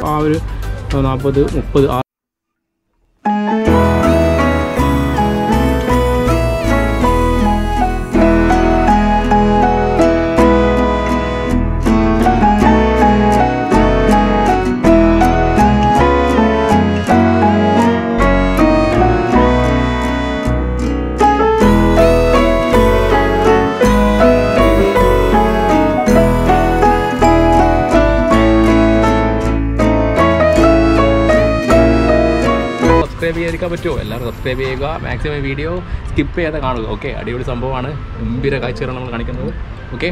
ആ ഒരു 40-30 സബ്സ്ക്രൈബ് ചെയ്യാതിരിക്കാൻ പറ്റുമോ? എല്ലാവരും സബ്സ്ക്രൈബ് ചെയ്യുക, മാക്സിമം വീഡിയോ സ്കിപ്പ് ചെയ്യാതെ കാണുക. ഓക്കെ, അടിപൊളി സംഭവമാണ്, ഗംഭീര കാഴ്ചകളാണ് നമ്മൾ കാണിക്കുന്നത്. ഓക്കെ,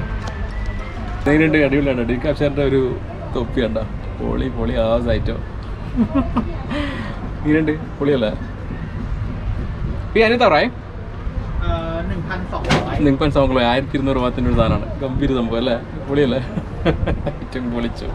അതിനുണ്ട് അടിപൊളിയാണ്. ഡികാപ്ഷറിൻ്റെ ഒരു തൊപ്പി കണ്ട പൊളി ആ സൈറ്റോ ഇതിനുണ്ട് പൊളിയല്ലേ? അതിന് തറേ 1200 1200 രൂപത്തിൻ്റെ ഒരു സാധനമാണ്. ഗംഭീര സംഭവം അല്ലേ? പൊളിയല്ലേ? ഏറ്റവും പൊളിച്ചു.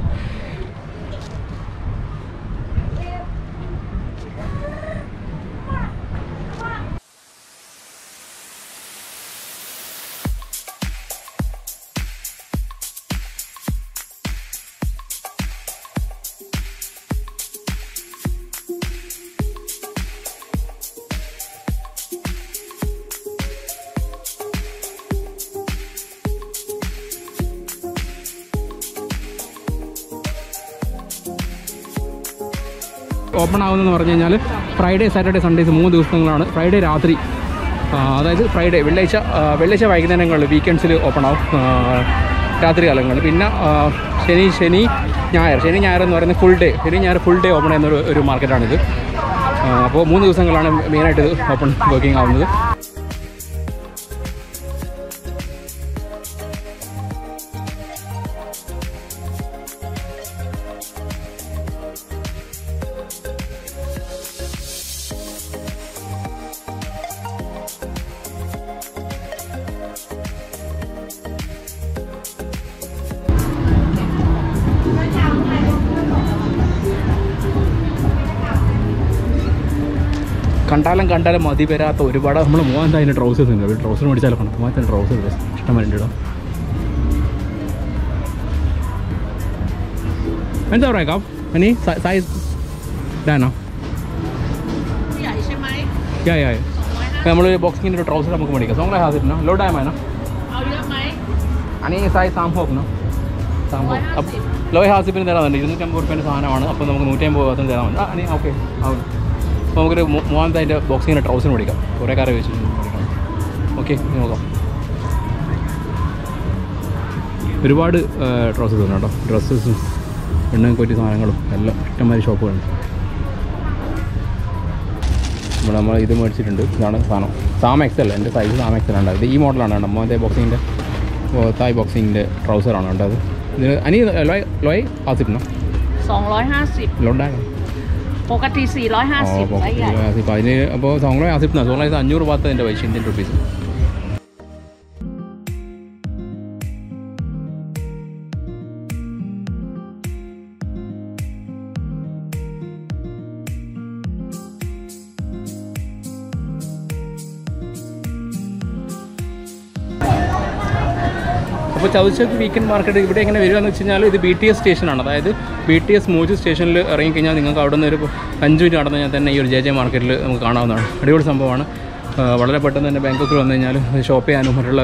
ഓപ്പൺ ആകുന്നതെന്ന് പറഞ്ഞു കഴിഞ്ഞാൽ ഫ്രൈഡേ, സാറ്റർഡേ, സൺഡേസ് 3 ദിവസങ്ങളാണ്. ഫ്രൈഡേ രാത്രി, അതായത് ഫ്രൈഡേ വെള്ളിയാഴ്ച വൈകുന്നേരങ്ങളിൽ വീക്കെൻഡ്സിൽ ഓപ്പൺ ആവും, രാത്രി കാലങ്ങളിൽ. പിന്നെ ശനി ഞായർ എന്ന് പറയുന്നത് ഫുൾ ഡേ, ശനി ഞായർ ഫുൾ ഡേ ഓപ്പൺ ചെയ്യുന്ന ഒരു മാർക്കറ്റാണിത്. അപ്പോൾ 3 ദിവസങ്ങളാണ് മെയിനായിട്ട് ഇത് ഓപ്പൺ വർക്കിംഗ് ആവുന്നത്. കണ്ടാലും മതി വരാത്ത ഒരുപാട് നമ്മൾ 3000 ട്രൗസേഴ്സ് ഉണ്ട്. ഒരു ട്രൗസർ മേടിച്ചാലും 3000 ട്രൗസേഴ്സ് ഇഷ്ടംമാരുണ്ട് കേട്ടോ. എന്താ പറയാം അനി സൈസ് ഇടാനോ? നമ്മൾ ബോക്സിങ്ങിൻ്റെ ഒരു ട്രൗസർ നമുക്ക് മേടിക്കാം. സോങ് ഹാസിനോ ലോ ഡാമാനോ അനി സൈസ് സാംഹോക്കിനോ? ലോ ഹാസിപ്പിന് തരാറുണ്ട്. 250 രൂപേൻ്റെ സാധനമാണ്. അപ്പോൾ നമുക്ക് 150 തരാൻ അനി ഓക്കെ ആവും. അപ്പോൾ നമുക്കൊരു 3000 ബോക്സിങ്ങിൻ്റെ ട്രൗസർ മേടിക്കാം. കുറേ കാര്യം വെച്ച് മേടിക്കാം. ഓക്കെ, നോക്കാം. ഒരുപാട് ട്രൗസേഴ്സ് ഉണ്ട് കേട്ടോ. ഡ്രസ്സസും എണ്ണയും പറ്റിയ സാധനങ്ങളും എല്ലാം ഇഷ്ടംമാതിരി ഷോപ്പുകളുണ്ട്. നമ്മൾ ഇത് മേടിച്ചിട്ടുണ്ട്. ഇതാണ് സാധനം. സാം എക്സൽ, എൻ്റെ സൈസ് സാം എക്സൽ ഉണ്ട്. ഇത് ഈ മോഡലാണ് കേട്ടോ. 3000 ബോക്സിങ്ങിൻ്റെ തായ് ബോക്സിങ്ങിൻ്റെ ട്രൗസറാണ് കേട്ടത്. ഇത് അനി ലോയ് ആസിപ്പിനോ? 250 ലോണ്ടാണ്ปกติ 450 ไซส์ใหญ่ അതിന് അപ്പോൾ 250 500 ബാത്ത് എൻ്റെ പൈസ ഇന്ത്യൻ റുപ്പീസ്. അപ്പോൾ ചൗച്ചക്ക് വീക്കെൻഡ് മാർക്കറ്റ് ഇവിടെ എങ്ങനെ വരികയെന്ന് വെച്ച് കഴിഞ്ഞാൽ ഇത് BTS സ്റ്റേഷനാണ്. അതായത് BTS മൂജി സ്റ്റേഷനിൽ ഇറങ്ങിക്കഴിഞ്ഞാൽ നിങ്ങൾക്ക് അവിടെ നിന്ന് ഒരു 5 മിനിറ്റ് നടന്നു കഴിഞ്ഞാൽ തന്നെ ഈ ഒരു JJ മാർക്കറ്റിൽ നമുക്ക് കാണാവുന്നതാണ്. അടിപൊളി സംഭവമാണ്. വളരെ പെട്ടെന്ന് തന്നെ ബാങ്കോക്കിൽ വന്നു കഴിഞ്ഞാൽ ഷോപ്പ് ചെയ്യാനും മറ്റുള്ള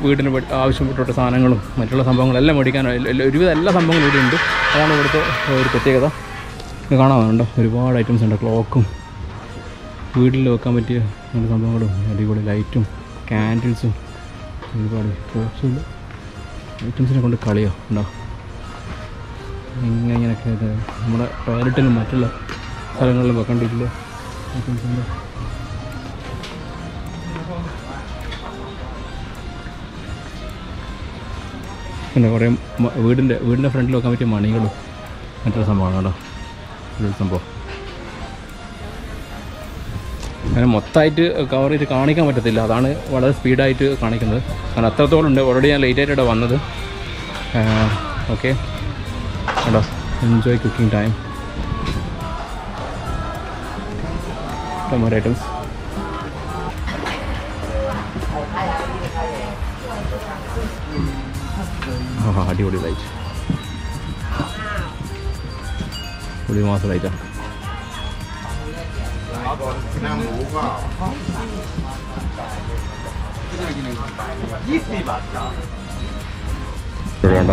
വീടിന് ആവശ്യപ്പെട്ട സാധനങ്ങളും മറ്റുള്ള സംഭവങ്ങളെല്ലാം മേടിക്കാനും ഒരുവിധം എല്ലാ സംഭവങ്ങളും ഇവിടെ ഉണ്ട്. അതാണ് ഇവിടുത്തെ ഒരു പ്രത്യേകത. ഇത് കാണാവുന്നുണ്ടോ? ഒരുപാട് ഐറ്റംസ് ഉണ്ട്. ക്ലോക്കും വീട്ടിൽ വെക്കാൻ പറ്റിയ സംഭവങ്ങളും അടിപൊളി ലൈറ്റും കാൻഡിൽസും ഒരുപാട് ബോക്സുണ്ട്. ഐറ്റംസിനെ കൊണ്ട് കളിയോ ഉണ്ടോ? ഇങ്ങനെയൊക്കെ നമ്മുടെ ടോയ്ലറ്റിലും മറ്റുള്ള സ്ഥലങ്ങളിലും വെക്കേണ്ടിയില്ല ഐറ്റംസ് ഉണ്ട്. പിന്നെ കുറേ വീടിൻ്റെ ഫ്രണ്ടിൽ വെക്കാൻ പറ്റിയ മണികളും മറ്റുള്ള സംഭവമാണ് കേട്ടോ. ഒരു സംഭവം അങ്ങനെ മൊത്തമായിട്ട് കവർ ചെയ്ത് കാണിക്കാൻ പറ്റത്തില്ല. അതാണ് വളരെ സ്പീഡായിട്ട് കാണിക്കുന്നത്. കാരണം അത്രത്തോളം ഉണ്ട്. ഓൾറെഡി ഞാൻ ലേറ്റായിട്ടാണ് വന്നത്. ഓക്കെ കേട്ടോ. Enjoy cooking time. Tomato items. അടിപൊളി ലൈറ്റ്. പുളി മാസമായിട്ടാ. വേണ്ട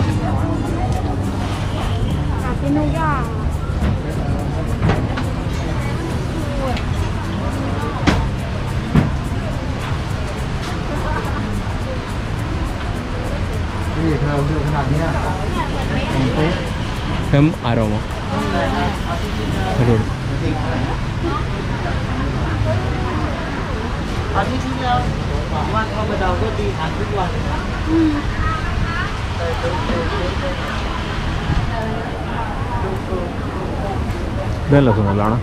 ആരോമോ ഇതല്ല സുഖല്ലാണ്.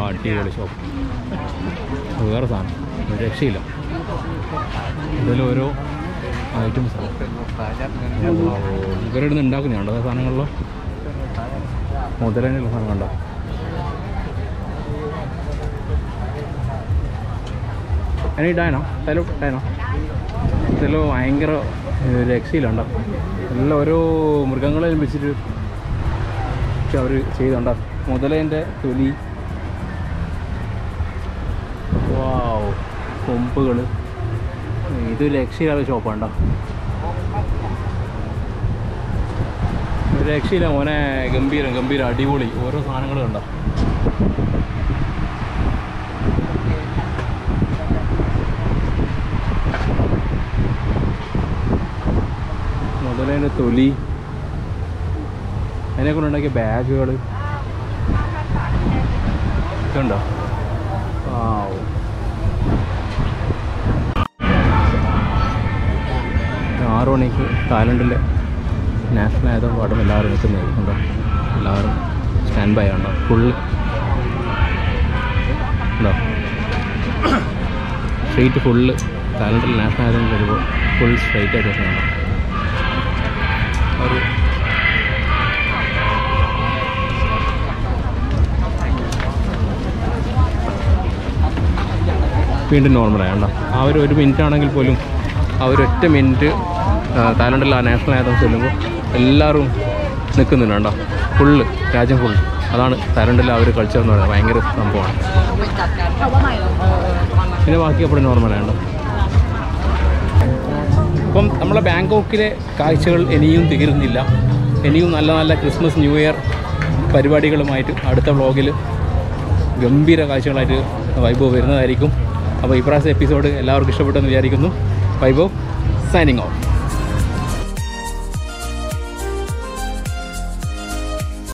അടിപൊളി ഷോപ്പ്. വേറെ സാധനം ഒരു രക്ഷയില്ല. ഇതിലും ഓരോ ഐറ്റംസാണ് ഇവരുടെ നിന്ന് ഉണ്ടാക്കുന്നതാണ് അതേ സാധനങ്ങളിലോ മുതലേനുള്ള സാധനം കണ്ടോ. അതിന് ഇടാനോ ഇട്ടാനോ ഇതെല്ലാം ഭയങ്കര രക്ഷയിലുണ്ടോ. എല്ലാം ഓരോ മൃഗങ്ങളെയും വെച്ചിട്ട് അവർ ചെയ്തുണ്ടോ. മുതലേൻ്റെ തൊലി, വാവ്, കൊമ്പുകൾ. ഇത് രക്ഷയില്ലാത്ത ഷോപ്പാണ്ടോ. രക്ഷയില്ല മോനെ. ഗംഭീരം അടിപൊളി ഓരോ സാധനങ്ങൾ കണ്ടോ. മുതലേൻ്റെ തൊലി, അതിനെക്കൊണ്ടുണ്ടാക്കിയ ബാഗുകൾ ഇതുണ്ടോ. 6 മണിക്ക് തായ്ലൻഡിലെ നാഷണൽ ആയതോ പാടും എല്ലാവരും നിൽക്കുന്നത് ഉണ്ടോ. എല്ലാവരും സ്റ്റാൻഡ് ബൈ ഉണ്ടോ. ഫുള്ള് ഉണ്ടോ. സ്ട്രീറ്റ് ഫുള്ള് തായ്ലൻഡിൽ നാഷണൽ ആയതും വരുമ്പോൾ ഫുൾ സ്ട്രൈറ്റ് ആയിട്ട് വെക്കുന്നുണ്ടോ. ഒരു വീണ്ടും നോർമലായുണ്ടോ. ആ ഒരു മിനിറ്റ് ആണെങ്കിൽ പോലും ആ ഒരൊറ്റ മിനിറ്റ് തായ്ലൻഡിൽ ആ നാഷണൽ ആയതും ചെല്ലുമ്പോൾ എല്ലാവരും നിൽക്കുന്നുണ്ടോ. ഫുള്ള് രാജ്യം ഫുൾ. അതാണ് തായ്ലൻഡിലെ ആ ഒരു കൾച്ചർ എന്ന് പറയുന്നത്. ഭയങ്കര സംഭവമാണ്. പിന്നെ ബാക്കി അപ്പോൾ നോർമലായുണ്ടോ. അപ്പം നമ്മളെ ബാങ്കോക്കിലെ കാഴ്ചകൾ ഇനിയും തീരുന്നില്ല. ഇനിയും നല്ല നല്ല ക്രിസ്മസ് ന്യൂ ഇയർ പരിപാടികളുമായിട്ട് അടുത്ത വ്ളോഗിൽ ഗംഭീര കാഴ്ചകളായിട്ട് വൈഭവ് വരുന്നതായിരിക്കും. അപ്പോൾ ഇപ്രാവശ്യത്തെ എപ്പിസോഡ് എല്ലാവർക്കും ഇഷ്ടപ്പെട്ടെന്ന് വിചാരിക്കുന്നു. Vaibhav signing off.